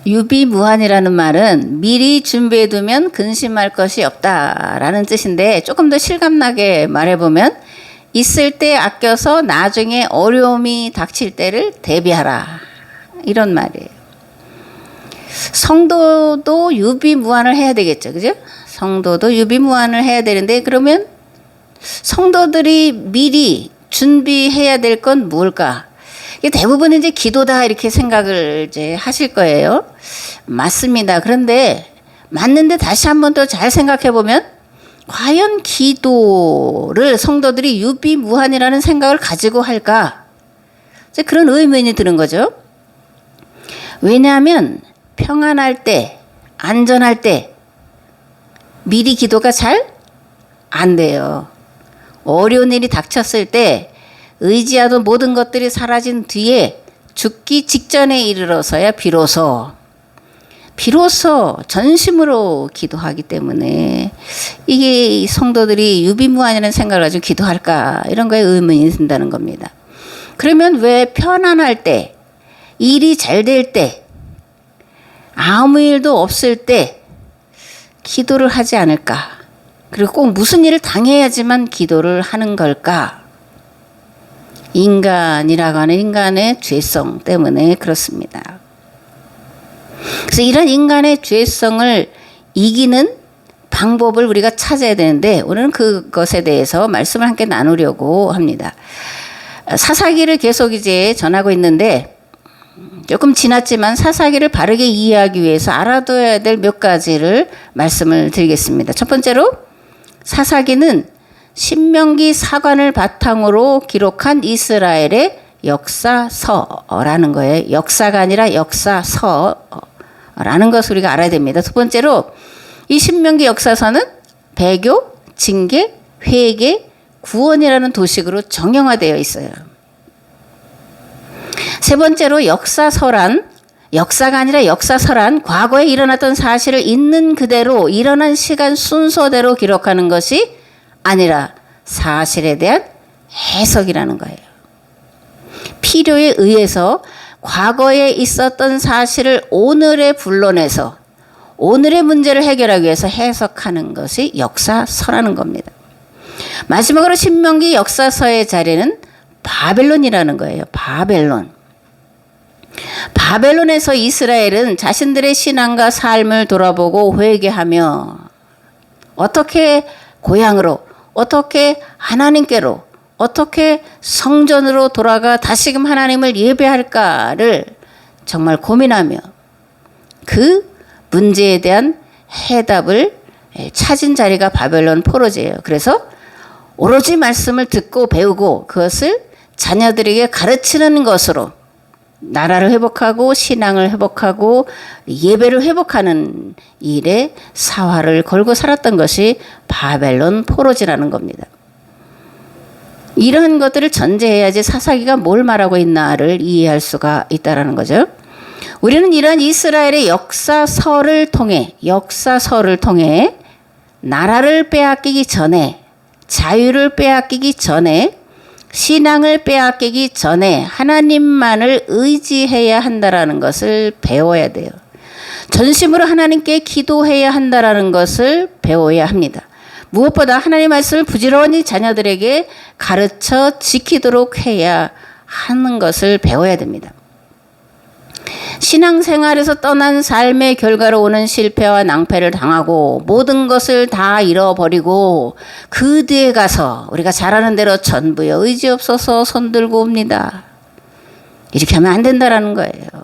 유비무환이라는 말은 미리 준비해두면 근심할 것이 없다라는 뜻인데, 조금 더 실감나게 말해보면 있을 때 아껴서 나중에 어려움이 닥칠 때를 대비하라, 이런 말이에요. 성도도 유비무환을 해야 되겠죠, 그죠? 성도도 유비무환을 해야 되는데, 그러면 성도들이 미리 준비해야 될 건 뭘까? 대부분 이제 기도다 이렇게 생각을 이제 하실 거예요. 맞습니다. 그런데 맞는데 다시 한번 더 잘 생각해 보면, 과연 기도를 성도들이 유비무환이라는 생각을 가지고 할까? 그런 의문이 드는 거죠. 왜냐하면 평안할 때, 안전할 때 미리 기도가 잘 안 돼요. 어려운 일이 닥쳤을 때 의지하던 모든 것들이 사라진 뒤에 죽기 직전에 이르러서야 비로소 전심으로 기도하기 때문에, 이게 성도들이 유비무환이라는 생각을 가지고 기도할까, 이런 거에 의문이 든다는 겁니다. 그러면 왜 편안할 때, 일이 잘 될 때, 아무 일도 없을 때 기도를 하지 않을까? 그리고 꼭 무슨 일을 당해야지만 기도를 하는 걸까? 인간이라고 하는 인간의 죄성 때문에 그렇습니다. 그래서 이런 인간의 죄성을 이기는 방법을 우리가 찾아야 되는데, 오늘은 그것에 대해서 말씀을 함께 나누려고 합니다. 사사기를 계속 이제 전하고 있는데, 조금 지났지만 사사기를 바르게 이해하기 위해서 알아둬야 될 몇 가지를 말씀을 드리겠습니다. 첫 번째로, 사사기는 신명기 사관을 바탕으로 기록한 이스라엘의 역사서라는 거예요. 역사가 아니라 역사서라는 것을 우리가 알아야 됩니다. 두 번째로, 이 신명기 역사서는 배교, 징계, 회개, 구원이라는 도식으로 정형화되어 있어요. 세 번째로, 역사가 아니라 역사서란 과거에 일어났던 사실을 있는 그대로 일어난 시간 순서대로 기록하는 것이 아니라 사실에 대한 해석이라는 거예요. 필요에 의해서 과거에 있었던 사실을 오늘에 불러내서 오늘의 문제를 해결하기 위해서 해석하는 것이 역사서라는 겁니다. 마지막으로 신명기 역사서의 자리는 바벨론이라는 거예요. 바벨론에서 이스라엘은 자신들의 신앙과 삶을 돌아보고 회개하며 어떻게 고향으로, 어떻게 하나님께로, 어떻게 성전으로 돌아가 다시금 하나님을 예배할까를 정말 고민하며 그 문제에 대한 해답을 찾은 자리가 바벨론 포로제예요. 그래서 오로지 말씀을 듣고 배우고 그것을 자녀들에게 가르치는 것으로 나라를 회복하고 신앙을 회복하고 예배를 회복하는 일에 사활을 걸고 살았던 것이 바벨론 포로지라는 겁니다. 이러한 것들을 전제해야지 사사기가 뭘 말하고 있나를 이해할 수가 있다는 거죠. 우리는 이러한 이스라엘의 역사서를 통해 나라를 빼앗기기 전에, 자유를 빼앗기기 전에, 신앙을 빼앗기기 전에 하나님만을 의지해야 한다라는 것을 배워야 돼요. 전심으로 하나님께 기도해야 한다라는 것을 배워야 합니다. 무엇보다 하나님의 말씀을 부지런히 자녀들에게 가르쳐 지키도록 해야 하는 것을 배워야 됩니다. 신앙생활에서 떠난 삶의 결과로 오는 실패와 낭패를 당하고 모든 것을 다 잃어버리고 그 뒤에 가서 우리가 잘하는 대로 전부여 의지 없어서 손들고 옵니다. 이렇게 하면 안 된다라는 거예요.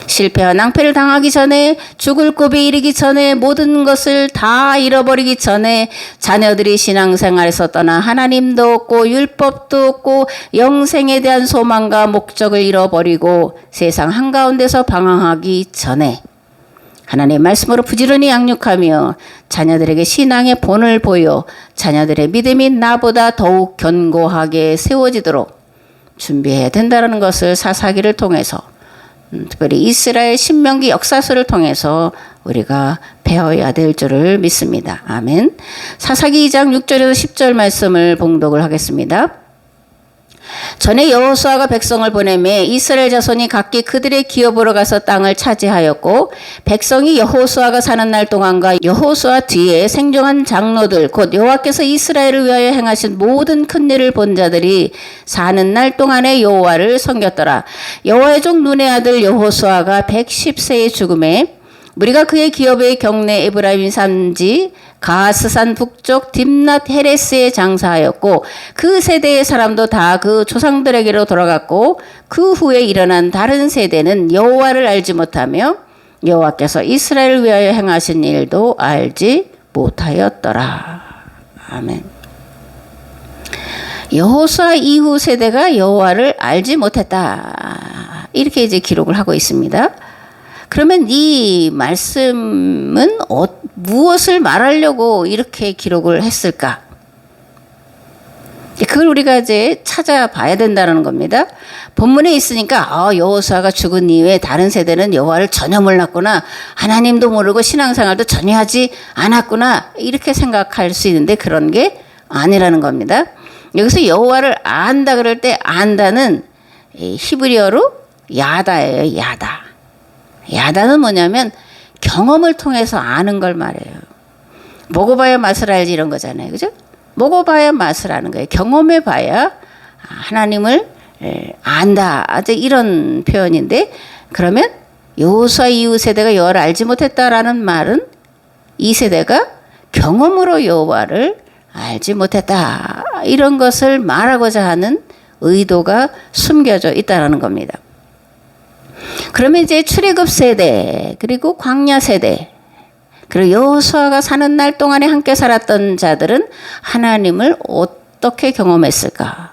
실패와 낭패를 당하기 전에, 죽을 고비에 이르기 전에, 모든 것을 다 잃어버리기 전에 자녀들이 신앙생활에서 떠나 하나님도 없고 율법도 없고 영생에 대한 소망과 목적을 잃어버리고 세상 한가운데서 방황하기 전에 하나님의 말씀으로 부지런히 양육하며 자녀들에게 신앙의 본을 보여 자녀들의 믿음이 나보다 더욱 견고하게 세워지도록 준비해야 된다는 것을 사사기를 통해서, 특별히 이스라엘 신명기 역사서를 통해서 우리가 배워야 될 줄을 믿습니다. 아멘. 사사기 2장 6절에서 10절 말씀을 봉독을 하겠습니다. 전에 여호수아가 백성을 보내매 이스라엘 자손이 각기 그들의 기업으로 가서 땅을 차지하였고 백성이 여호수아가 사는 날 동안과 여호수아 뒤에 생존한 장로들 곧 여호와께서 이스라엘을 위하여 행하신 모든 큰 일을 본 자들이 사는 날 동안에 여호와를 섬겼더라. 여호와의 종 눈의 아들 여호수아가 110세에 죽음에 무리가 그의 기업의 경내 에브라임 산지 가스산 북쪽 딥낫 헤레스에 장사하였고 그 세대의 사람도 다 그 조상들에게로 돌아갔고 그 후에 일어난 다른 세대는 여호와를 알지 못하며 여호와께서 이스라엘을 위하여 행하신 일도 알지 못하였더라. 아멘. 여호수아 이후 세대가 여호와를 알지 못했다. 이렇게 이제 기록을 하고 있습니다. 그러면 이 말씀은 무엇을 말하려고 이렇게 기록을 했을까? 그걸 우리가 이제 찾아봐야 된다는 겁니다. 본문에 있으니까 여호수아가 죽은 이후에 다른 세대는 여호와를 전혀 몰랐구나. 하나님도 모르고 신앙생활도 전혀 하지 않았구나. 이렇게 생각할 수 있는데 그런 게 아니라는 겁니다. 여기서 여호와를 안다 그럴 때 안다는 히브리어로 야다예요. 야다. 야다는 뭐냐면 경험을 통해서 아는 걸 말해요. 먹어봐야 맛을 알지 이런 거잖아요. 그죠? 먹어봐야 맛을 아는 거예요. 경험해봐야 하나님을 안다. 아주 이런 표현인데 그러면 여호수아 이후 세대가 여호와를 알지 못했다라는 말은 이 세대가 경험으로 여호와를 알지 못했다. 이런 것을 말하고자 하는 의도가 숨겨져 있다는 겁니다. 그러면 이제 출애굽 세대 그리고 광야 세대 그리고 여호수아가 사는 날 동안에 함께 살았던 자들은 하나님을 어떻게 경험했을까?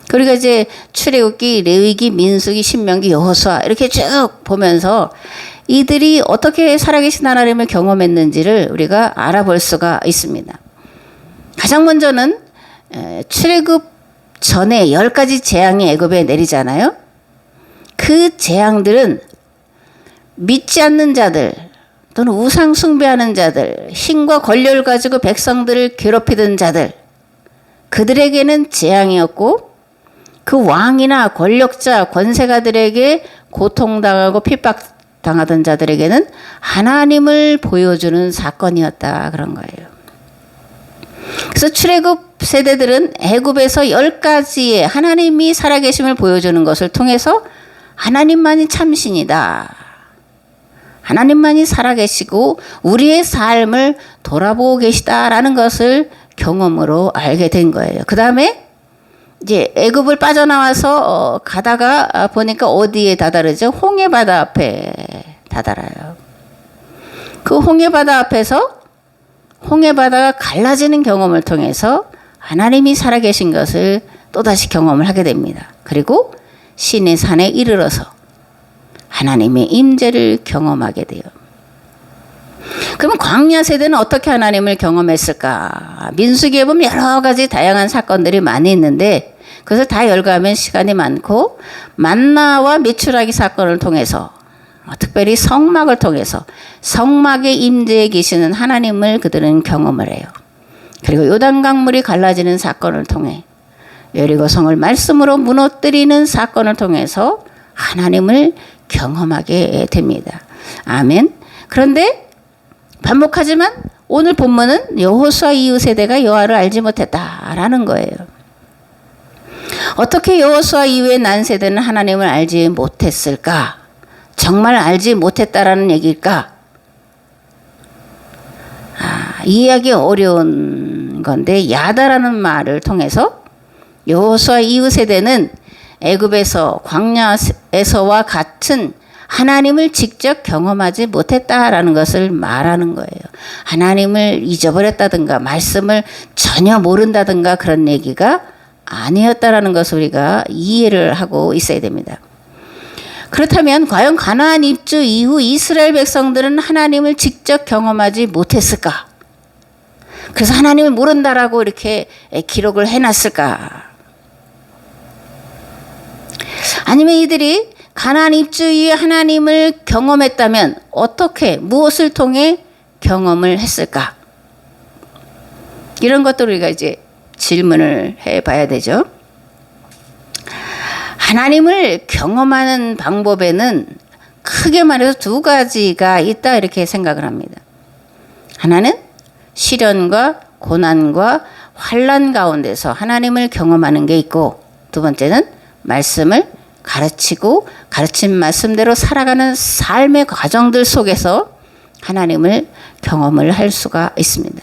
그리고 이제 출애굽기, 레위기, 민수기, 신명기, 여호수아 이렇게 쭉 보면서 이들이 어떻게 살아계신 하나님을 경험했는지를 우리가 알아볼 수가 있습니다. 가장 먼저는 출애굽 전에 10가지 재앙이 애굽에 내리잖아요. 그 재앙들은 믿지 않는 자들 또는 우상 숭배하는 자들, 힘과 권력을 가지고 백성들을 괴롭히던 자들, 그들에게는 재앙이었고 그 왕이나 권력자, 권세가들에게 고통당하고 핍박당하던 자들에게는 하나님을 보여주는 사건이었다 그런 거예요. 그래서 출애굽 세대들은 애굽에서 10가지의 하나님이 살아계심을 보여주는 것을 통해서 하나님만이 참신이다. 하나님만이 살아계시고 우리의 삶을 돌아보고 계시다라는 것을 경험으로 알게 된 거예요. 그 다음에 이제 애굽을 빠져나와서 가다가 보니까 어디에 다다르죠? 홍해바다 앞에 다다라요. 그 홍해바다 앞에서 홍해바다가 갈라지는 경험을 통해서 하나님이 살아계신 것을 또다시 경험을 하게 됩니다. 그리고 신의 산에 이르러서 하나님의 임재를 경험하게 돼요. 그러면 광야 세대는 어떻게 하나님을 경험했을까? 민수기에 보면 여러 가지 다양한 사건들이 많이 있는데 그것을 다 열거하면 시간이 많고 만나와 메추라기 사건을 통해서 특별히 성막을 통해서 성막의 임재에 계시는 하나님을 그들은 경험을 해요. 그리고 요단강물이 갈라지는 사건을 통해 여리고성을 말씀으로 무너뜨리는 사건을 통해서 하나님을 경험하게 됩니다. 아멘. 그런데 반복하지만 오늘 본문은 여호수아 이후 세대가 여호와를 알지 못했다라는 거예요. 어떻게 여호수아 이후에 난 세대는 하나님을 알지 못했을까? 정말 알지 못했다라는 얘기일까? 이해하기 어려운 건데 야다라는 말을 통해서 여호수아 이후 세대는 애굽에서 광야에서와 같은 하나님을 직접 경험하지 못했다라는 것을 말하는 거예요. 하나님을 잊어버렸다든가 말씀을 전혀 모른다든가 그런 얘기가 아니었다라는 것을 우리가 이해를 하고 있어야 됩니다. 그렇다면 과연 가나안 입주 이후 이스라엘 백성들은 하나님을 직접 경험하지 못했을까? 그래서 하나님을 모른다라고 이렇게 기록을 해놨을까? 아니면 이들이 가나안 입주 이후에 하나님을 경험했다면 어떻게 무엇을 통해 경험을 했을까? 이런 것들 우리가 이제 질문을 해봐야 되죠. 하나님을 경험하는 방법에는 크게 말해서 두 가지가 있다 이렇게 생각을 합니다. 하나는 시련과 고난과 환난 가운데서 하나님을 경험하는 게 있고, 두 번째는 말씀을 가르치고 가르친 말씀대로 살아가는 삶의 과정들 속에서 하나님을 경험을 할 수가 있습니다.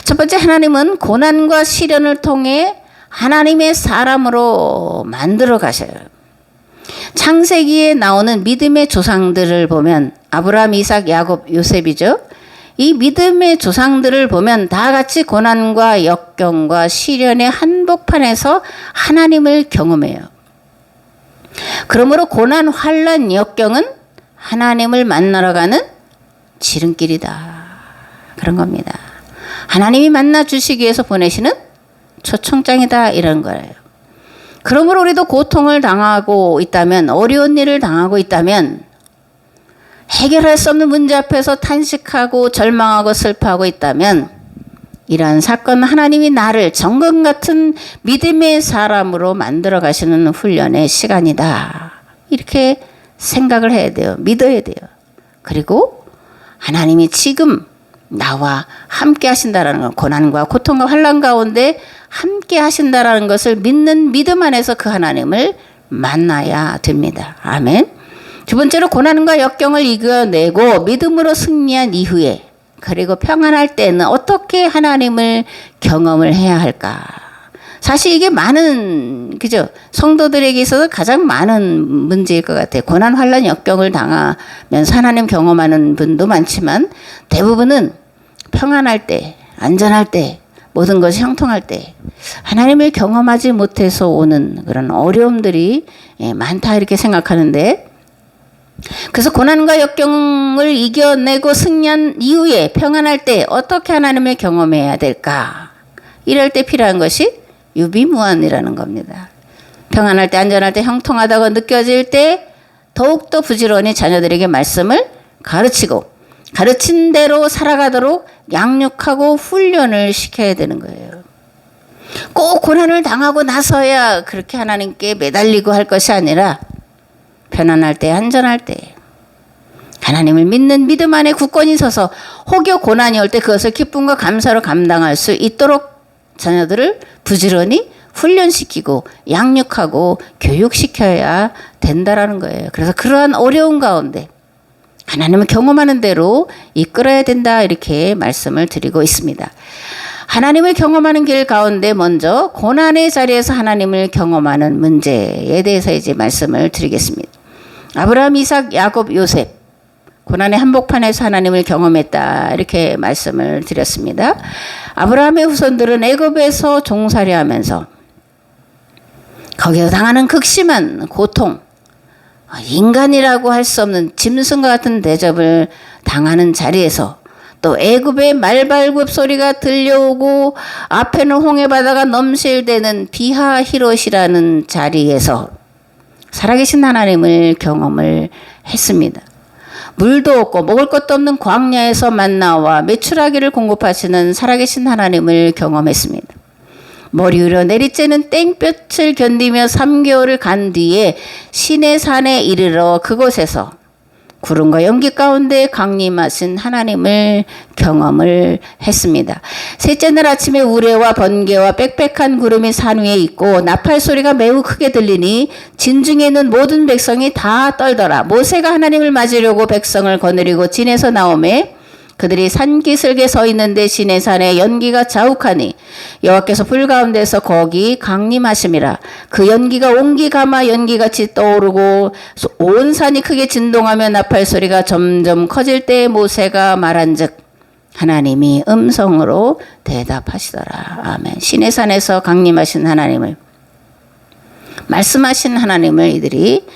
첫 번째, 하나님은 고난과 시련을 통해 하나님의 사람으로 만들어 가셔요. 창세기에 나오는 믿음의 조상들을 보면 아브라함, 이삭, 야곱, 요셉이죠. 이 믿음의 조상들을 보면 다 같이 고난과 역경과 시련의 한복판에서 하나님을 경험해요. 그러므로 고난, 환난, 역경은 하나님을 만나러 가는 지름길이다. 그런 겁니다. 하나님이 만나 주시기 위해서 보내시는 초청장이다 이런 거예요. 그러므로 우리도 고통을 당하고 있다면, 어려운 일을 당하고 있다면, 해결할 수 없는 문제 앞에서 탄식하고 절망하고 슬퍼하고 있다면, 이러한 사건, 하나님이 나를 정금 같은 믿음의 사람으로 만들어 가시는 훈련의 시간이다. 이렇게 생각을 해야 돼요. 믿어야 돼요. 그리고 하나님이 지금 나와 함께 하신다라는 것, 고난과 고통과 환난 가운데 함께 하신다라는 것을 믿는 믿음 안에서 그 하나님을 만나야 됩니다. 아멘. 두 번째로, 고난과 역경을 이겨내고 믿음으로 승리한 이후에, 그리고 평안할 때는 어떻게 하나님을 경험을 해야 할까? 사실 이게 많은, 그죠? 성도들에게 있어서 가장 많은 문제일 것 같아요. 고난, 환난, 역경을 당하면서 하나님 경험하는 분도 많지만, 대부분은 평안할 때, 안전할 때, 모든 것이 형통할 때 하나님을 경험하지 못해서 오는 그런 어려움들이 많다 이렇게 생각하는데, 그래서 고난과 역경을 이겨내고 승리한 이후에 평안할 때 어떻게 하나님을 경험해야 될까? 이럴 때 필요한 것이 유비무환이라는 겁니다. 평안할 때, 안전할 때, 형통하다고 느껴질 때 더욱더 부지런히 자녀들에게 말씀을 가르치고 가르친 대로 살아가도록 양육하고 훈련을 시켜야 되는 거예요. 꼭 고난을 당하고 나서야 그렇게 하나님께 매달리고 할 것이 아니라, 편안할 때, 안전할 때 하나님을 믿는 믿음 안에 굳건히 서서 혹여 고난이 올 때 그것을 기쁨과 감사로 감당할 수 있도록 자녀들을 부지런히 훈련시키고 양육하고 교육시켜야 된다라는 거예요. 그래서 그러한 어려운 가운데 하나님을 경험하는 대로 이끌어야 된다 이렇게 말씀을 드리고 있습니다. 하나님을 경험하는 길 가운데 먼저 고난의 자리에서 하나님을 경험하는 문제에 대해서 이제 말씀을 드리겠습니다. 아브라함, 이삭, 야곱, 요셉, 고난의 한복판에서 하나님을 경험했다 이렇게 말씀을 드렸습니다. 아브라함의 후손들은 애굽에서 종살이 하면서 거기서 당하는 극심한 고통, 인간이라고 할 수 없는 짐승과 같은 대접을 당하는 자리에서, 또 애굽의 말발굽 소리가 들려오고 앞에는 홍해 바다가 넘실대는 비하히롯이라는 자리에서 살아계신 하나님을 경험을 했습니다. 물도 없고 먹을 것도 없는 광야에서 만나와 메추라기를 공급하시는 살아계신 하나님을 경험했습니다. 머리 위로 내리쬐는 땡볕을 견디며 3개월을 간 뒤에 시내산에 이르러 그곳에서 구름과 연기 가운데 강림하신 하나님을 경험을 했습니다. 셋째 날 아침에 우레와 번개와 빽빽한 구름이 산 위에 있고 나팔 소리가 매우 크게 들리니 진중에 있는 모든 백성이 다 떨더라. 모세가 하나님을 맞으려고 백성을 거느리고 진에서 나오매 그들이 산기슭에 서 있는데 시내산에 연기가 자욱하니 여호와께서 불 가운데서 거기 강림하심이라. 그 연기가 온기 가마 연기같이 떠오르고 온 산이 크게 진동하며 나팔 소리가 점점 커질 때 모세가 말한즉 하나님이 음성으로 대답하시더라. 아멘. 시내산에서 강림하신 하나님을, 말씀하신 하나님을 이들이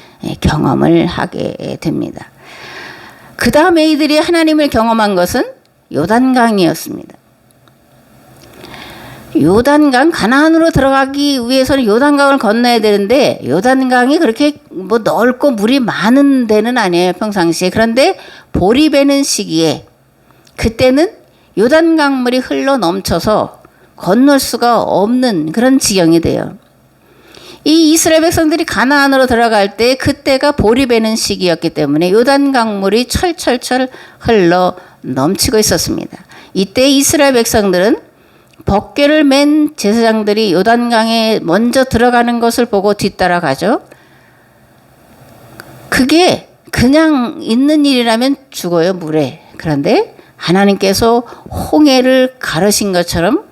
경험을 하게 됩니다. 그 다음에 이들이 하나님을 경험한 것은 요단강이었습니다. 요단강, 가나안으로 들어가기 위해서는 요단강을 건너야 되는데 요단강이 그렇게 뭐 넓고 물이 많은 데는 아니에요, 평상시에. 그런데 보리 베는 시기에 그때는 요단강물이 흘러 넘쳐서 건널 수가 없는 그런 지경이 돼요. 이 이스라엘 백성들이 가나안으로 들어갈 때 그때가 보리 베는 시기였기 때문에 요단 강물이 철철철 흘러 넘치고 있었습니다. 이때 이스라엘 백성들은 법궤를 맨 제사장들이 요단강에 먼저 들어가는 것을 보고 뒤따라가죠. 그게 그냥 있는 일이라면 죽어요, 물에. 그런데 하나님께서 홍해를 가르신 것처럼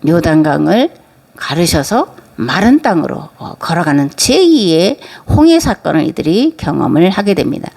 요단강을 가르셔서 마른 땅으로 걸어가는 제2의 홍해 사건을 이들이 경험을 하게 됩니다.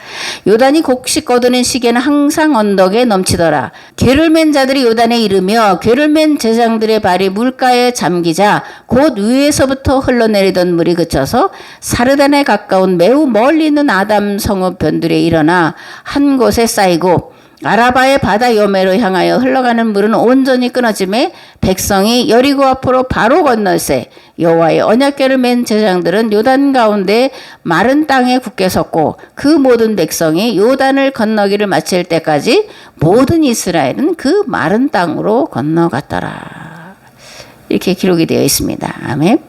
요단이 곡식 거두는 시기에는 항상 언덕에 넘치더라. 궤를 맨 자들이 요단에 이르며 궤를 맨 제사장들의 발이 물가에 잠기자 곧 위에서부터 흘러내리던 물이 그쳐서 사르단에 가까운 매우 멀리 있는 아담 성읍 변두리에 일어나 한 곳에 쌓이고 아라바의 바다 요매로 향하여 흘러가는 물은 온전히 끊어짐에 백성이 여리고 앞으로 바로 건널세 여호와의 언약궤를 맨 제사장들은 요단 가운데 마른 땅에 굳게 섰고 그 모든 백성이 요단을 건너기를 마칠 때까지 모든 이스라엘은 그 마른 땅으로 건너갔더라. 이렇게 기록이 되어 있습니다. 아멘.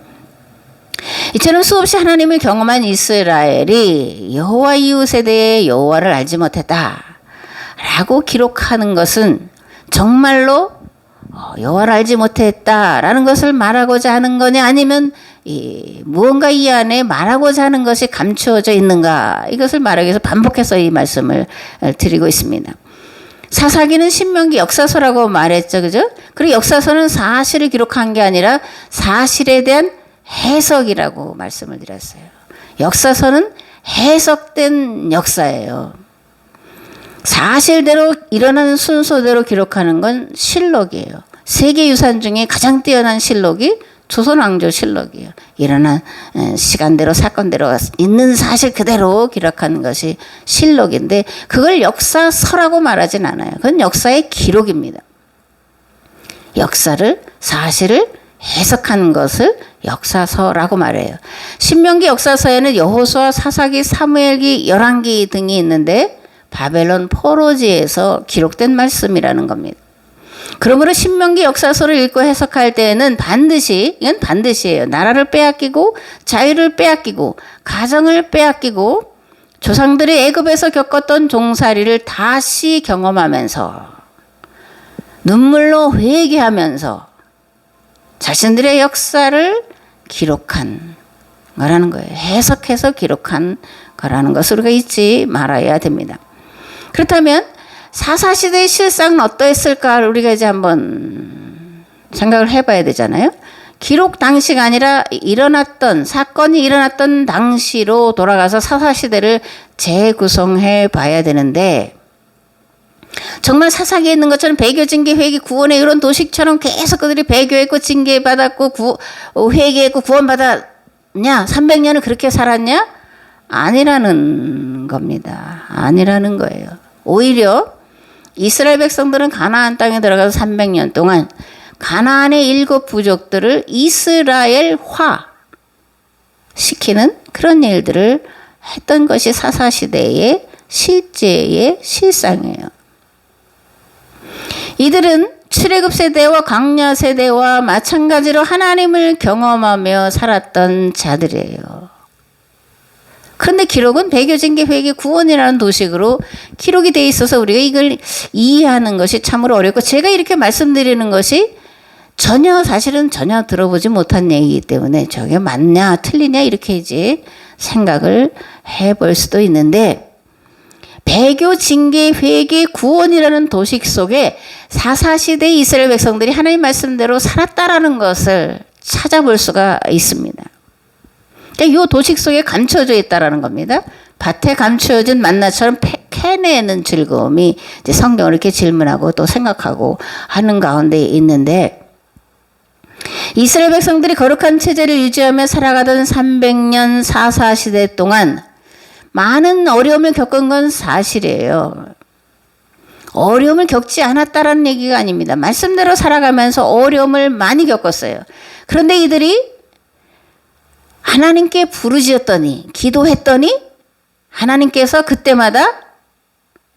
이처럼 수없이 하나님을 경험한 이스라엘이 여호와 이웃에 대해 여호와를 알지 못했다 라고 기록하는 것은 정말로 여호와를 알지 못했다라는 것을 말하고자 하는 거냐, 아니면 무언가 이 안에 말하고자 하는 것이 감추어져 있는가, 이것을 말하기 위해서 반복해서 이 말씀을 드리고 있습니다. 사사기는 신명기 역사서라고 말했죠, 그죠? 그리고 역사서는 사실을 기록한 게 아니라 사실에 대한 해석이라고 말씀을 드렸어요. 역사서는 해석된 역사예요. 사실대로 일어나는 순서대로 기록하는 건 실록이에요. 세계유산 중에 가장 뛰어난 실록이 조선왕조실록이에요. 일어난 시간대로 사건대로 있는 사실 그대로 기록하는 것이 실록인데 그걸 역사서라고 말하진 않아요. 그건 역사의 기록입니다. 역사를, 사실을 해석하는 것을 역사서라고 말해요. 신명기 역사서에는 여호수아, 사사기, 사무엘기, 열왕기 등이 있는데 바벨론 포로지에서 기록된 말씀이라는 겁니다. 그러므로 신명기 역사서를 읽고 해석할 때에는 이건 반드시예요. 나라를 빼앗기고 자유를 빼앗기고 가정을 빼앗기고 조상들이 애굽에서 겪었던 종살이를 다시 경험하면서 눈물로 회개하면서 자신들의 역사를 기록한 거라는 거예요. 해석해서 기록한 거라는 것을 우리가 잊지 말아야 됩니다. 그렇다면 사사시대의 실상은 어떠했을까 우리가 이제 한번 생각을 해봐야 되잖아요. 기록 당시가 아니라 사건이 일어났던 당시로 돌아가서 사사시대를 재구성해 봐야 되는데, 정말 사사기에 있는 것처럼 배교, 징계, 회개, 구원의 이런 도식처럼 계속 그들이 배교했고 징계받았고 회개했고 구원받았냐? 300년을 그렇게 살았냐? 아니라는 겁니다. 아니라는 거예요. 오히려 이스라엘 백성들은 가나안 땅에 들어가서 300년 동안 가나안의 7 부족들을 이스라엘화 시키는 그런 일들을 했던 것이 사사시대의 실제의 실상이에요. 이들은 출애굽 세대와 광야 세대와 마찬가지로 하나님을 경험하며 살았던 자들이에요. 그런데 기록은 배교, 징계, 회개, 구원이라는 도식으로 기록이 돼 있어서 우리가 이걸 이해하는 것이 참으로 어렵고, 제가 이렇게 말씀드리는 것이 사실은 전혀 들어보지 못한 얘기이기 때문에 저게 맞냐 틀리냐 이렇게 이제 생각을 해볼 수도 있는데, 배교, 징계, 회개, 구원이라는 도식 속에 사사시대 이스라엘 백성들이 하나님 말씀대로 살았다라는 것을 찾아볼 수가 있습니다. 이 도식 속에 감춰져 있다라는 겁니다. 밭에 감추어진 만나처럼 캐내는 즐거움이 이제 성경을 이렇게 질문하고 또 생각하고 하는 가운데 있는데, 이스라엘 백성들이 거룩한 체제를 유지하며 살아가던 300년 사사시대 동안 많은 어려움을 겪은 건 사실이에요. 어려움을 겪지 않았다라는 얘기가 아닙니다. 말씀대로 살아가면서 어려움을 많이 겪었어요. 그런데 이들이 하나님께 부르짖었더니, 기도했더니 하나님께서 그때마다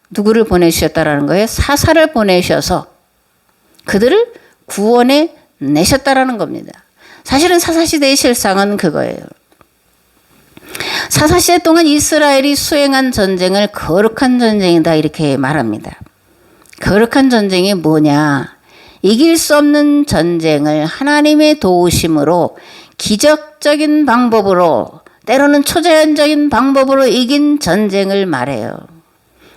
누구를 보내주셨다라는 거예요? 사사를 보내셔서 그들을 구원해 내셨다라는 겁니다. 사실은 사사시대의 실상은 그거예요. 사사시대 동안 이스라엘이 수행한 전쟁을 거룩한 전쟁이다 이렇게 말합니다. 거룩한 전쟁이 뭐냐? 이길 수 없는 전쟁을 하나님의 도우심으로 기적적인 방법으로 때로는 초자연적인 방법으로 이긴 전쟁을 말해요.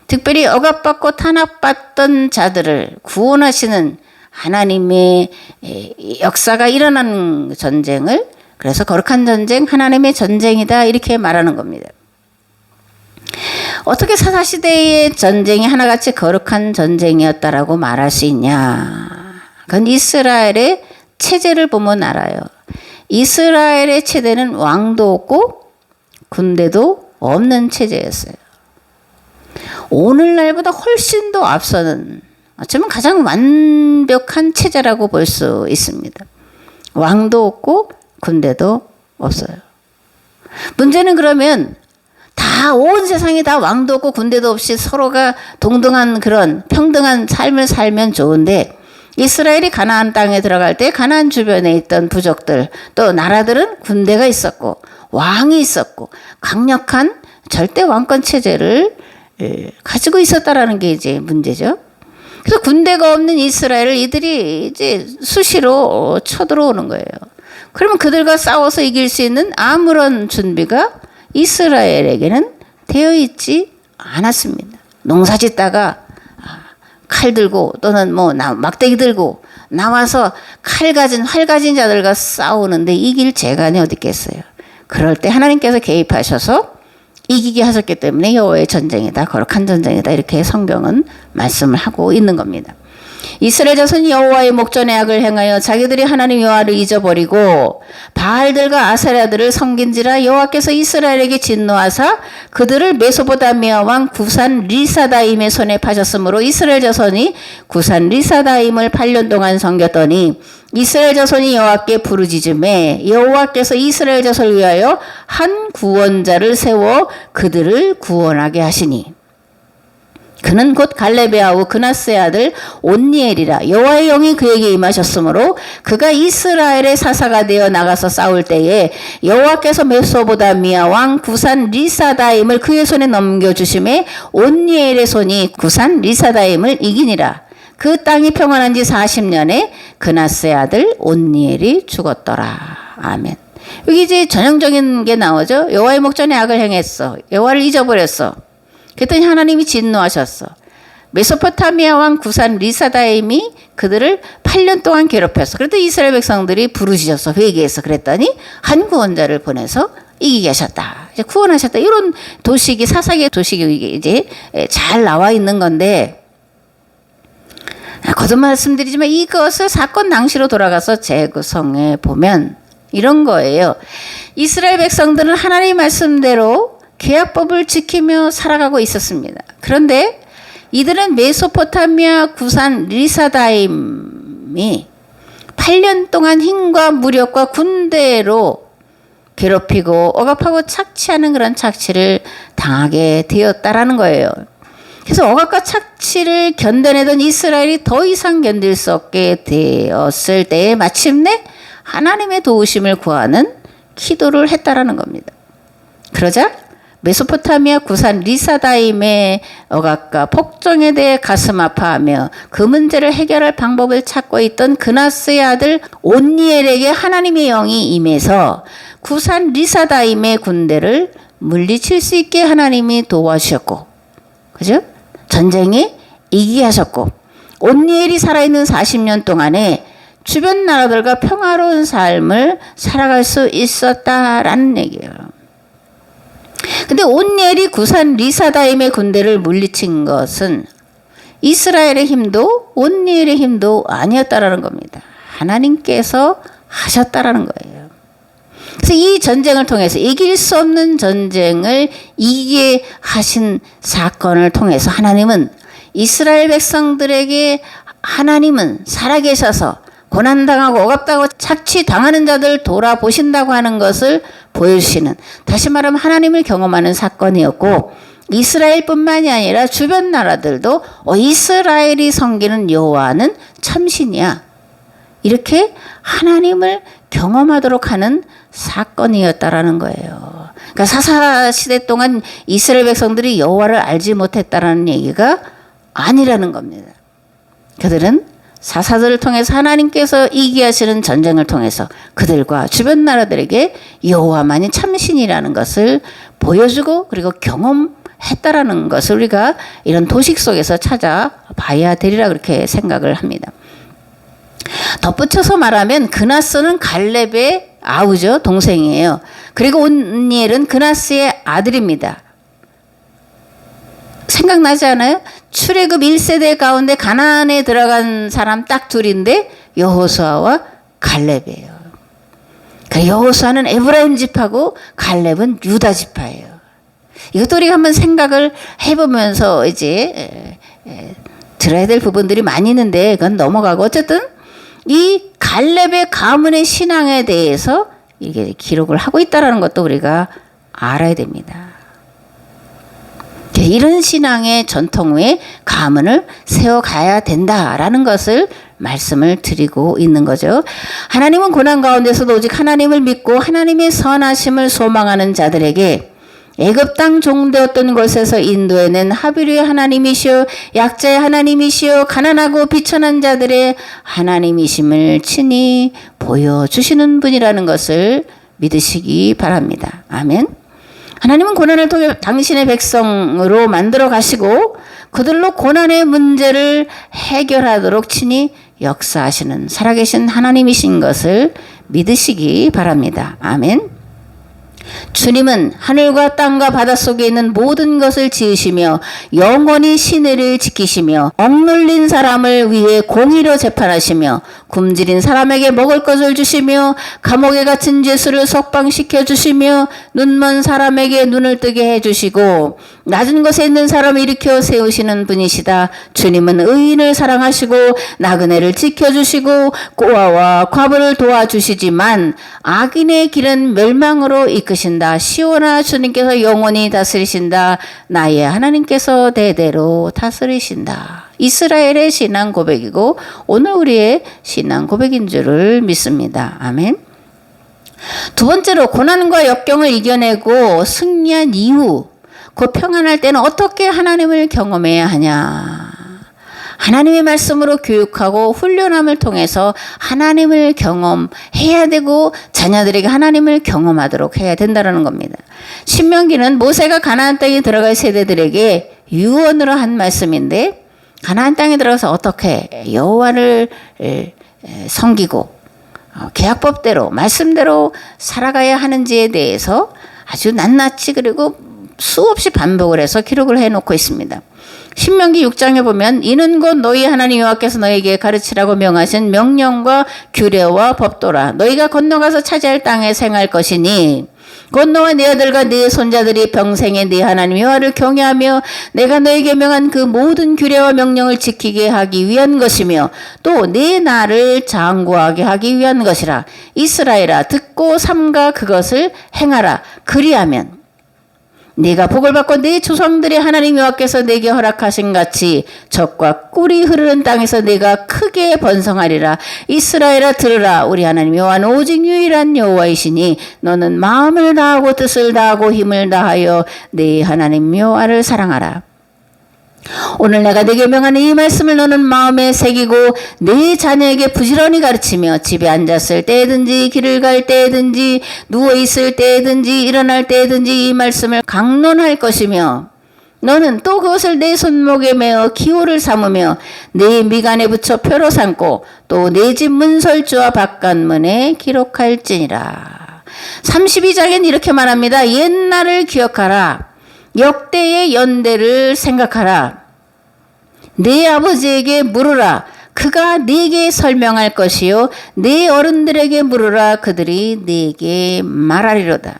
특별히 억압받고 탄압받던 자들을 구원하시는 하나님의 역사가 일어나는 전쟁을 그래서 거룩한 전쟁, 하나님의 전쟁이다 이렇게 말하는 겁니다. 어떻게 사사시대의 전쟁이 하나같이 거룩한 전쟁이었다라고 말할 수 있냐? 그건 이스라엘의 체제를 보면 알아요. 이스라엘의 체제는 왕도 없고 군대도 없는 체제였어요. 오늘날보다 훨씬 더 앞서는 어쩌면 가장 완벽한 체제라고 볼 수 있습니다. 왕도 없고 군대도 없어요. 문제는 그러면 다 온 세상이 다 왕도 없고 군대도 없이 서로가 동등한 그런 평등한 삶을 살면 좋은데 이스라엘이 가나안 땅에 들어갈 때 가나안 주변에 있던 부족들 또 나라들은 군대가 있었고 왕이 있었고 강력한 절대 왕권 체제를 가지고 있었다라는 게 이제 문제죠. 그래서 군대가 없는 이스라엘을 이들이 이제 수시로 쳐들어오는 거예요. 그러면 그들과 싸워서 이길 수 있는 아무런 준비가 이스라엘에게는 되어 있지 않았습니다. 농사 짓다가 칼 들고 또는 뭐 막대기 들고 나와서 활 가진 자들과 싸우는데 이길 재간이 어디 있겠어요. 그럴 때 하나님께서 개입하셔서 이기게 하셨기 때문에 여호와의 전쟁이다, 거룩한 전쟁이다 이렇게 성경은 말씀을 하고 있는 겁니다. 이스라엘 자손이 여호와의 목전에 악을 행하여 자기들이 하나님 여호와를 잊어버리고 바알들과 아세라들을 섬긴지라 여호와께서 이스라엘에게 진노하사 그들을 메소포타미아 왕 구산 리사다임의 손에 파셨으므로 이스라엘 자손이 구산 리사다임을 8년 동안 섬겼더니 이스라엘 자손이 여호와께 부르짖음에 여호와께서 이스라엘 자손을 위하여 한 구원자를 세워 그들을 구원하게 하시니 그는 곧 갈렙의 아우 그나스의 아들 온니엘이라. 여호와의 영이 그에게 임하셨으므로 그가 이스라엘의 사사가 되어 나가서 싸울 때에 여호와께서 메소포타미아 왕 구산 리사다임을 그의 손에 넘겨주심에 온니엘의 손이 구산 리사다임을 이기니라. 그 땅이 평안한 지 40년에 그나스의 아들 온니엘이 죽었더라. 아멘. 여기 이제 전형적인 게 나오죠. 여호와의 목전에 악을 행했어. 여호와를 잊어버렸어. 그랬더니 하나님이 진노하셨어. 메소포타미아 왕 구산 리사다임이 그들을 8년 동안 괴롭혔어. 그래도 이스라엘 백성들이 부르짖어서 회개해서 그랬더니 한 구원자를 보내서 이기게 하셨다. 이제 구원하셨다. 이런 도식이 사사기의 도식이 이제 잘 나와 있는 건데 거듭 말씀드리지만 이것을 사건 당시로 돌아가서 재구성해 보면 이런 거예요. 이스라엘 백성들은 하나님의 말씀대로 계약법을 지키며 살아가고 있었습니다. 그런데 이들은 메소포타미아 구산 리사다임이 8년 동안 힘과 무력과 군대로 괴롭히고 억압하고 착취하는 그런 착취를 당하게 되었다라는 거예요. 그래서 억압과 착취를 견뎌내던 이스라엘이 더 이상 견딜 수 없게 되었을 때에 마침내 하나님의 도우심을 구하는 기도를 했다라는 겁니다. 그러자 메소포타미아 구산 리사다임의 억압과 폭정에 대해 가슴 아파하며 그 문제를 해결할 방법을 찾고 있던 그나스의 아들 온니엘에게 하나님의 영이 임해서 구산 리사다임의 군대를 물리칠 수 있게 하나님이 도와주셨고, 그죠? 전쟁에 이기게 하셨고, 온니엘이 살아있는 40년 동안에 주변 나라들과 평화로운 삶을 살아갈 수 있었다라는 얘기예요. 근데 온니엘이 구산 리사다임의 군대를 물리친 것은 이스라엘의 힘도 온니엘의 힘도 아니었다라는 겁니다. 하나님께서 하셨다라는 거예요. 그래서 이 전쟁을 통해서 이길 수 없는 전쟁을 이기게 하신 사건을 통해서 하나님은 이스라엘 백성들에게 하나님은 살아계셔서 고난당하고 억압당하고 착취당하는 자들 돌아보신다고 하는 것을 보여주시는, 다시 말하면 하나님을 경험하는 사건이었고, 이스라엘뿐만이 아니라 주변 나라들도 이스라엘이 섬기는 여호와는 참신이야, 이렇게 하나님을 경험하도록 하는 사건이었다라는 거예요. 그러니까 사사 시대 동안 이스라엘 백성들이 여호와를 알지 못했다라는 얘기가 아니라는 겁니다. 그들은 사사들을 통해서 하나님께서 이기하시는 전쟁을 통해서 그들과 주변 나라들에게 여호와만이 참신이라는 것을 보여주고 그리고 경험했다라는 것을 우리가 이런 도식 속에서 찾아봐야 되리라 그렇게 생각을 합니다. 덧붙여서 말하면 그나스는 갈렙의 아우죠. 동생이에요. 그리고 온니엘은 그나스의 아들입니다. 생각나지 않아요? 출애굽 1세대 가운데 가나안에 들어간 사람 딱 둘인데 여호수아와 갈렙이에요. 그러니까 여호수아는 에브라임 지파고 갈렙은 유다 지파예요. 이것도 우리가 한번 생각을 해보면서 이제 들어야 될 부분들이 많이 있는데 그건 넘어가고 어쨌든 이 갈렙의 가문의 신앙에 대해서 이게 기록을 하고 있다는 것도 우리가 알아야 됩니다. 이런 신앙의 전통 위에 가문을 세워가야 된다라는 것을 말씀을 드리고 있는 거죠. 하나님은 고난 가운데서도 오직 하나님을 믿고 하나님의 선하심을 소망하는 자들에게 애굽 땅 종되었던 곳에서 인도해낸 하비루의 하나님이시오 약자의 하나님이시오 가난하고 비천한 자들의 하나님이심을 친히 보여주시는 분이라는 것을 믿으시기 바랍니다. 아멘. 하나님은 고난을 통해 당신의 백성으로 만들어 가시고 그들로 고난의 문제를 해결하도록 친히 역사하시는 살아계신 하나님이신 것을 믿으시기 바랍니다. 아멘. 주님은 하늘과 땅과 바닷속에 있는 모든 것을 지으시며 영원히 시내를 지키시며 억눌린 사람을 위해 공의로 재판하시며 굶주린 사람에게 먹을 것을 주시며 감옥에 갇힌 죄수를 석방시켜 주시며 눈먼 사람에게 눈을 뜨게 해주시고 낮은 곳에 있는 사람을 일으켜 세우시는 분이시다. 주님은 의인을 사랑하시고 나그네를 지켜주시고 고아와 과부를 도와주시지만 악인의 길은 멸망으로 이끄신다. 시온아 주님께서 영원히 다스리신다. 나의 하나님께서 대대로 다스리신다. 이스라엘의 신앙 고백이고 오늘 우리의 신앙 고백인 줄을 믿습니다. 아멘. 두 번째로 고난과 역경을 이겨내고 승리한 이후 그 평안할 때는 어떻게 하나님을 경험해야 하냐. 하나님의 말씀으로 교육하고 훈련함을 통해서 하나님을 경험해야 되고 자녀들에게 하나님을 경험하도록 해야 된다는 겁니다. 신명기는 모세가 가나안 땅에 들어갈 세대들에게 유언으로 한 말씀인데 가나안 땅에 들어가서 어떻게 여호와를 섬기고 계약법대로 말씀대로 살아가야 하는지에 대해서 아주 낱낱이 그리고 수없이 반복을 해서 기록을 해놓고 있습니다. 신명기 6장에 보면 이는 곧 너희 하나님 여호와께서 너희에게 가르치라고 명하신 명령과 규례와 법도라. 너희가 건너가서 차지할 땅에 생할 것이니 곧 너와 네 아들과 네 손자들이 평생에 네 하나님 여호와를 경외하며 내가 너희에게 명한 그 모든 규례와 명령을 지키게 하기 위한 것이며 또 네 나를 장구하게 하기 위한 것이라. 이스라엘아 듣고 삼가 그것을 행하라. 그리하면 네가 복을 받고 네 조상들의 하나님 여호와께서 네게 허락하신 같이 젖과 꿀이 흐르는 땅에서 네가 크게 번성하리라. 이스라엘아 들으라. 우리 하나님 여호와는 오직 유일한 여호와이시니 너는 마음을 다하고 뜻을 다하고 힘을 다하여 네 하나님 여호와를 사랑하라. 오늘 내가 네게 명하는 이 말씀을 너는 마음에 새기고 네 자녀에게 부지런히 가르치며 집에 앉았을 때든지 길을 갈 때든지 누워있을 때든지 일어날 때든지 이 말씀을 강론할 것이며 너는 또 그것을 내 손목에 메어 기호를 삼으며 내 미간에 붙여 표로 삼고 또 내 집 문설주와 바깥문에 기록할지니라. 32장엔 이렇게 말합니다. 옛날을 기억하라. 역대의 연대를 생각하라. 네 아버지에게 물으라. 그가 네게 설명할 것이요 네 어른들에게 물으라. 그들이 네게 말하리로다.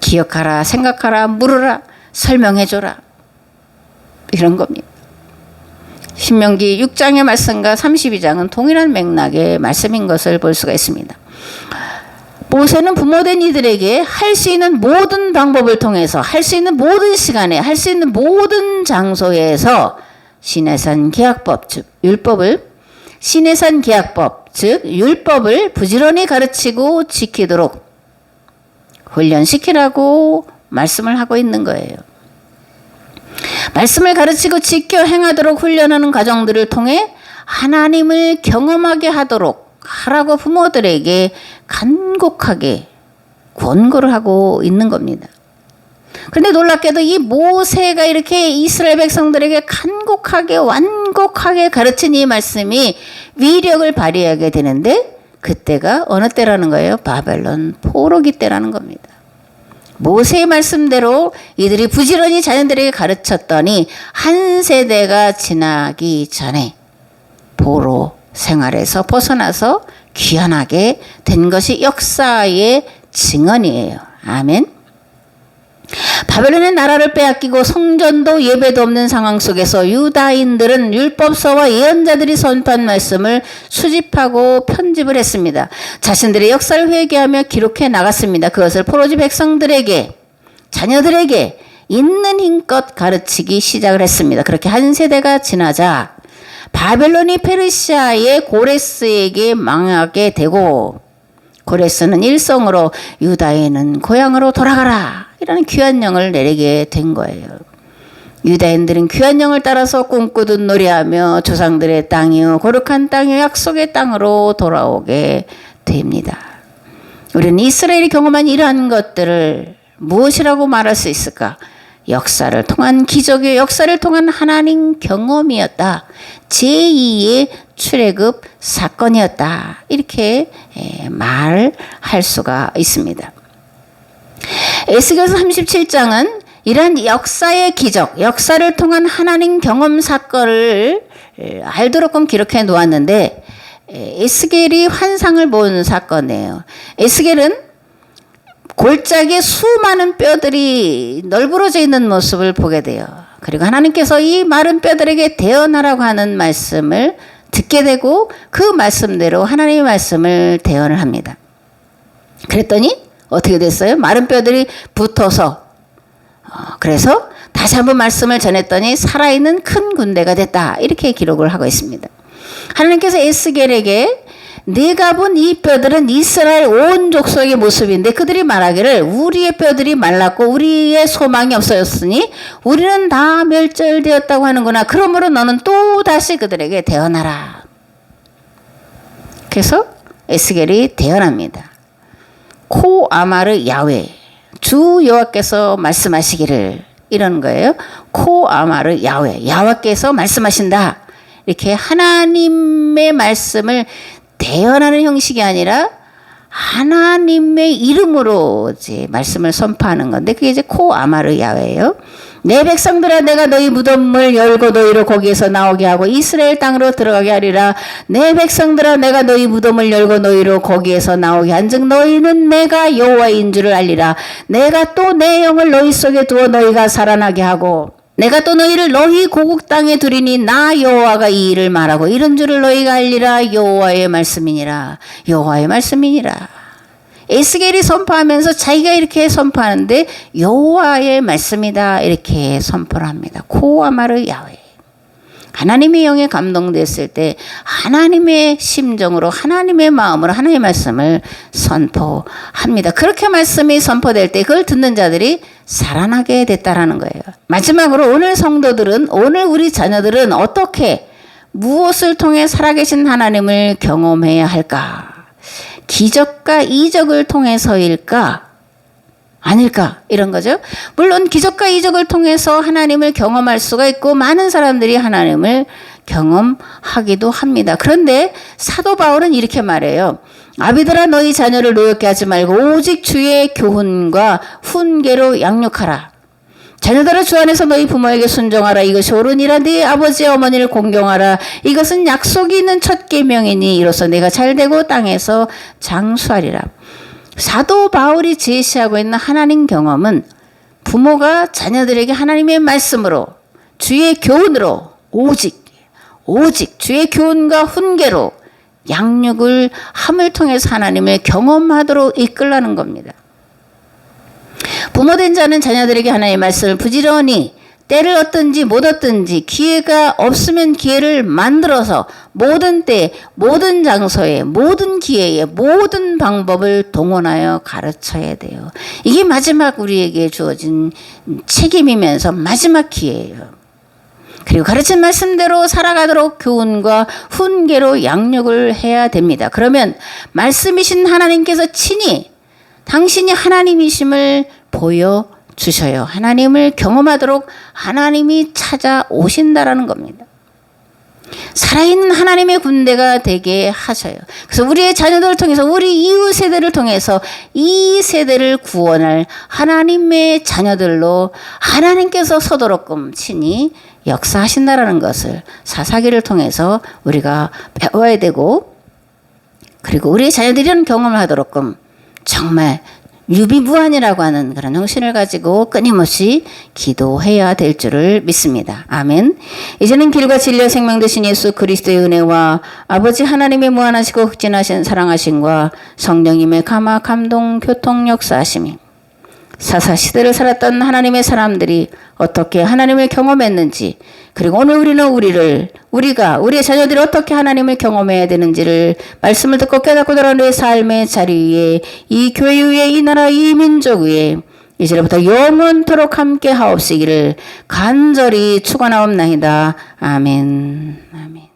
기억하라, 생각하라, 물으라, 설명해줘라. 이런 겁니다. 신명기 6장의 말씀과 32장은 동일한 맥락의 말씀인 것을 볼 수가 있습니다. 모세는 부모된 이들에게 할 수 있는 모든 방법을 통해서 할 수 있는 모든 시간에 할 수 있는 모든 장소에서 시내산 계약법 즉 율법을 시내산 계약법 즉 율법을 부지런히 가르치고 지키도록 훈련시키라고 말씀을 하고 있는 거예요. 말씀을 가르치고 지켜 행하도록 훈련하는 과정들을 통해 하나님을 경험하게 하도록 하라고 부모들에게 간곡하게 권고를 하고 있는 겁니다. 그런데 놀랍게도 이 모세가 이렇게 이스라엘 백성들에게 간곡하게 완곡하게 가르친 이 말씀이 위력을 발휘하게 되는데 그때가 어느 때라는 거예요? 바벨론 포로기 때라는 겁니다. 모세의 말씀대로 이들이 부지런히 자녀들에게 가르쳤더니 한 세대가 지나기 전에 포로 생활에서 벗어나서 귀환하게 된 것이 역사의 증언이에요. 아멘. 바벨론의 나라를 빼앗기고 성전도 예배도 없는 상황 속에서 유다인들은 율법서와 예언자들이 선포한 말씀을 수집하고 편집을 했습니다. 자신들의 역사를 회개하며 기록해 나갔습니다. 그것을 포로지 백성들에게, 자녀들에게 있는 힘껏 가르치기 시작을 했습니다. 그렇게 한 세대가 지나자 바벨론이 페르시아의 고레스에게 망하게 되고 고레스는 일성으로 유다인은 고향으로 돌아가라 이라는 귀환령을 내리게 된 거예요. 유다인들은 귀환령을 따라서 꿈꾸듯 노래하며 조상들의 땅이요 거룩한 땅이요 약속의 땅으로 돌아오게 됩니다. 우리는 이스라엘이 경험한 이러한 것들을 무엇이라고 말할 수 있을까? 역사를 통한 기적의 역사를 통한 하나님 경험이었다. 제2의 출애굽 사건이었다. 이렇게 말할 수가 있습니다. 에스겔서 37장은 이러한 역사의 기적, 역사를 통한 하나님 경험 사건을 알도록끔 기록해 놓았는데 에스겔이 환상을 본 사건이에요. 에스겔은 골짜기에 수많은 뼈들이 널브러져 있는 모습을 보게 돼요. 그리고 하나님께서 이 마른 뼈들에게 대언하라고 하는 말씀을 듣게 되고 그 말씀대로 하나님의 말씀을 대언을 합니다. 그랬더니 어떻게 됐어요? 마른 뼈들이 붙어서 그래서 다시 한번 말씀을 전했더니 살아있는 큰 군대가 됐다. 이렇게 기록을 하고 있습니다. 하나님께서 에스겔에게 네가 본 이 뼈들은 이스라엘 온 족속의 모습인데 그들이 말하기를 우리의 뼈들이 말랐고 우리의 소망이 없어졌으니 우리는 다 멸절되었다고 하는구나. 그러므로 너는 또 다시 그들에게 대언하라. 그래서 에스겔이 대언합니다. 코 아마르 야훼 주 여호와께서 말씀하시기를 이런 거예요. 코 아마르 야훼 야훼께서 말씀하신다. 이렇게 하나님의 말씀을 대언하는 형식이 아니라 하나님의 이름으로 이제 말씀을 선포하는 건데 그게 이제 코 아마르 야훼예요. 내 백성들아 내가 너희 무덤을 열고 너희를 거기에서 나오게 하고 이스라엘 땅으로 들어가게 하리라. 내 백성들아 내가 너희 무덤을 열고 너희로 거기에서 나오게 한즉 너희는 내가 여호와인 줄을 알리라. 내가 또 내 영을 너희 속에 두어 너희가 살아나게 하고 내가 또 너희를 너희 고국 땅에 두리니 나 여호와가 이 일을 말하고 이런 줄을 너희가 알리라. 여호와의 말씀이니라. 여호와의 말씀이니라. 에스겔이 선포하면서 자기가 이렇게 선포하는데 여호와의 말씀이다 이렇게 선포를 합니다. 코 아마르 야훼. 하나님의 영에 감동됐을 때 하나님의 심정으로 하나님의 마음으로 하나님의 말씀을 선포합니다. 그렇게 말씀이 선포될 때 그걸 듣는 자들이 살아나게 됐다라는 거예요. 마지막으로 오늘 성도들은 오늘 우리 자녀들은 어떻게 무엇을 통해 살아계신 하나님을 경험해야 할까? 기적과 이적을 통해서일까? 아닐까? 이런 거죠. 물론 기적과 이적을 통해서 하나님을 경험할 수가 있고 많은 사람들이 하나님을 경험하기도 합니다. 그런데 사도 바울은 이렇게 말해요. 아비들아 너희 자녀를 노엽게 하지 말고 오직 주의 교훈과 훈계로 양육하라. 자녀들아 주 안에서 너희 부모에게 순종하라. 이것이 옳으니라. 네 아버지 어머니를 공경하라. 이것은 약속이 있는 첫 계명이니 이로써 내가 잘되고 땅에서 장수하리라. 사도 바울이 제시하고 있는 하나님 경험은 부모가 자녀들에게 하나님의 말씀으로 주의 교훈으로 오직 주의 교훈과 훈계로 양육을 함을 통해서 하나님을 경험하도록 이끌라는 겁니다. 부모된 자는 자녀들에게 하나님의 말씀을 부지런히 때를 얻든지 못 얻든지 기회가 없으면 기회를 만들어서 모든 때, 모든 장소에, 모든 기회에, 모든 방법을 동원하여 가르쳐야 돼요. 이게 마지막 우리에게 주어진 책임이면서 마지막 기회예요. 그리고 가르친 말씀대로 살아가도록 교훈과 훈계로 양육을 해야 됩니다. 그러면 말씀이신 하나님께서 친히 당신이 하나님이심을 보여주셔요. 하나님을 경험하도록 하나님이 찾아오신다라는 겁니다. 살아있는 하나님의 군대가 되게 하셔요. 그래서 우리의 자녀들을 통해서 우리 이웃 세대를 통해서 이 세대를 구원할 하나님의 자녀들로 하나님께서 서도록끔 친히 역사하신다라는 것을 사사기를 통해서 우리가 배워야 되고, 그리고 우리의 자녀들이 이런 경험을 하도록끔 정말 유비무환이라고 하는 그런 정신을 가지고 끊임없이 기도해야 될 줄을 믿습니다. 아멘. 이제는 길과 진리와 생명 되신 예수 그리스도의 은혜와 아버지 하나님의 무한하시고 극진하신 사랑하심과 성령님의 감화 감동 교통 역사하심이 사사시대를 살았던 하나님의 사람들이 어떻게 하나님을 경험했는지, 그리고 오늘 우리는 우리의 자녀들이 어떻게 하나님을 경험해야 되는지를 말씀을 듣고 깨닫고 돌아온 우리의 삶의 자리 위에, 이 교회 위에, 이 나라, 이 민족 위에 이제부터 영원토록 함께 하옵시기를 간절히 축원하옵나이다. 아멘. 아멘.